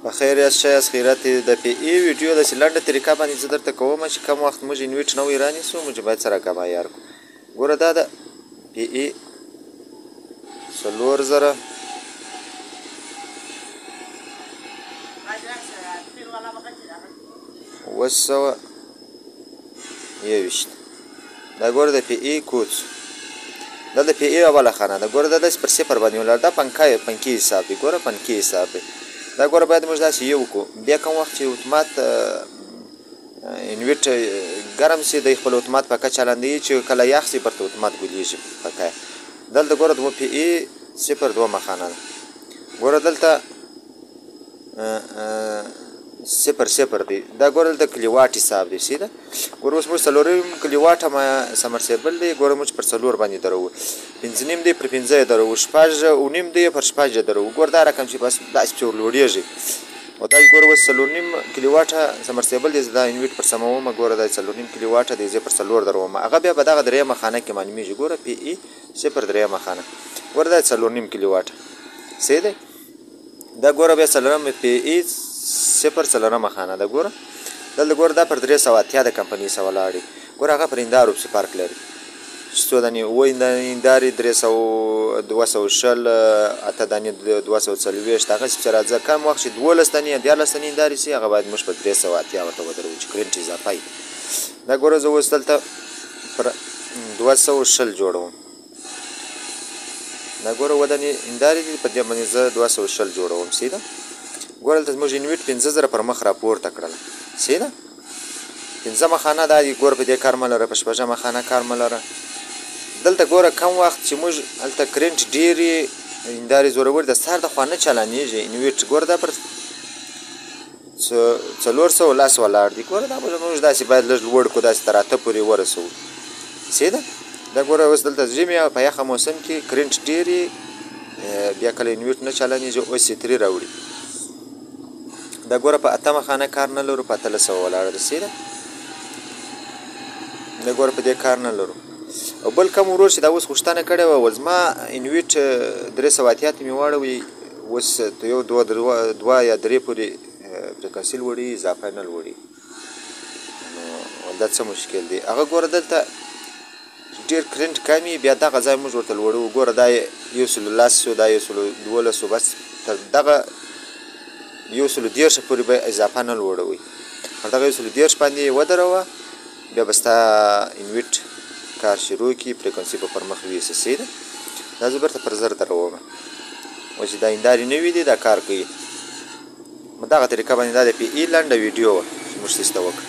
په خیر یاست ښه یاست خیرات د پی ای ویډیو داسې لنډه طریقه باندې زه درته کوم چې کم وخت موږ انویټ نوی رانیسو موږ باید سره کم عیار کړو. ګوره دا د پی ای 4000 921 دا ګوره د پی ای کوډ دا د پی ای اوله خانه ده. ګوره دا داسې پر صفر باندې ولاړ دا پنکي حساب دی. ګوره پنکي حساب دی. دا ګوره باید موږ داسې یو وکړو. بیا کوم وخت چې اتومات انویټ ګرم سي د خپل اتومات پکه چلندوي چې کله یخ سي پرته اتومات ګلیږي پکه. دلته ګوره د پی ای 02 خانه ده. ګوره دلته 00 دی. دا ګوره دلته کلیواټ حساب دی. سیده ګوره اوس موږ 4 کلیواټ سمرسیبل دی. ګوره موږ پر 4 باندې درو 5.5 دی پر 5 درو 6.5 دی پر 6 درو. ګوره دا رقم چې بس داسې پسې ورلوډېږي او دا ګوره اوس 4.5 کلیواټه سمرسیبل دی. دا انویټ پر سمومه ګوره دا 4.5 کلیواټه دی. زه پر 4 دروم هغه بیا به دغه درېیمه خانه کې معلومیږي. ګوره پی ای 03 خانه ګوره دا 4.5 کلیواټه صحیح دی. دا ګوره بیا 4 پی ای 04 خانه ده. ګوره دلته ګوره دا پر 380 د کمپنۍ سره ولاړ دی. ګوره هغه پر هنداره پسې فرق لري. څو دانې اووه هندارې 220 اته دانې 240 هغسې پسې راځه. کم وخت چې 12 دانې یا 14 دانې هندارې سي هغه باید موږ په 380 ورته ودرو چې کرنټ اضافه وي. دا ګوره زه اوس دلته پر 220 جوړوم. دا ګوره اووه دانې هندارې دي په دې باندې زه 220 جوړوم. سیده ګوره دلته زموږ انویټ 5000 پر مخ راپورته کړله. سیده 5مه خانه دا دي. ګوره په دې کار مه لره. په 6مه خانه کار مه لره. دلته ګوره کم وخت چې موږ هلته کرنټ ډېرې هندارې زورور د سهار د خوا نه چالانېږي انویټ. ګوره دا پر 410 ولاړ دي. ګوره دا موږ داسې باید لږ لوړ کړو داسې تر 8 پورې ورسوو. سیده دا ګوره اوس دلته ژمي په یخه موسم کې کرنټ ډېرې بیا کله انویټ نه چالانېږي اوس یې 3 راوړي. دا ګوره په 8مه خانه کار نه لرو په 1300 ولاړه ده. سیده دا ګوره په دې کار نه لرو. او بل کم ورور چې دا اوس غوښتنه کړې وه زما انویټ 380 مې واړوي اوس یو 2 یا 3 پورې فریکونسي لوړي اضافه نه لوړي. نو دا څه مشکل دی. هغه ګوره دلته ډېر کرنټ کم وي بیا دغه ځای موږ ورته لوړوو. ګوره دا 110 دا 112 بس تر دغه 110 پورې به اضافه نه لوړوي. پر دغه 110 باندې یې ودروه بیا به ستا انویټ کار شروع کړي فریکونسي به پر مخ ویسي. سیده دا زه برته پر 1000 درومه. اوس چې دا هندارې نوي دي دا کار کوي. دغه طریقه باندې دا د پی ای لنډه ویډیو وه چې موږ سیسته وکړه.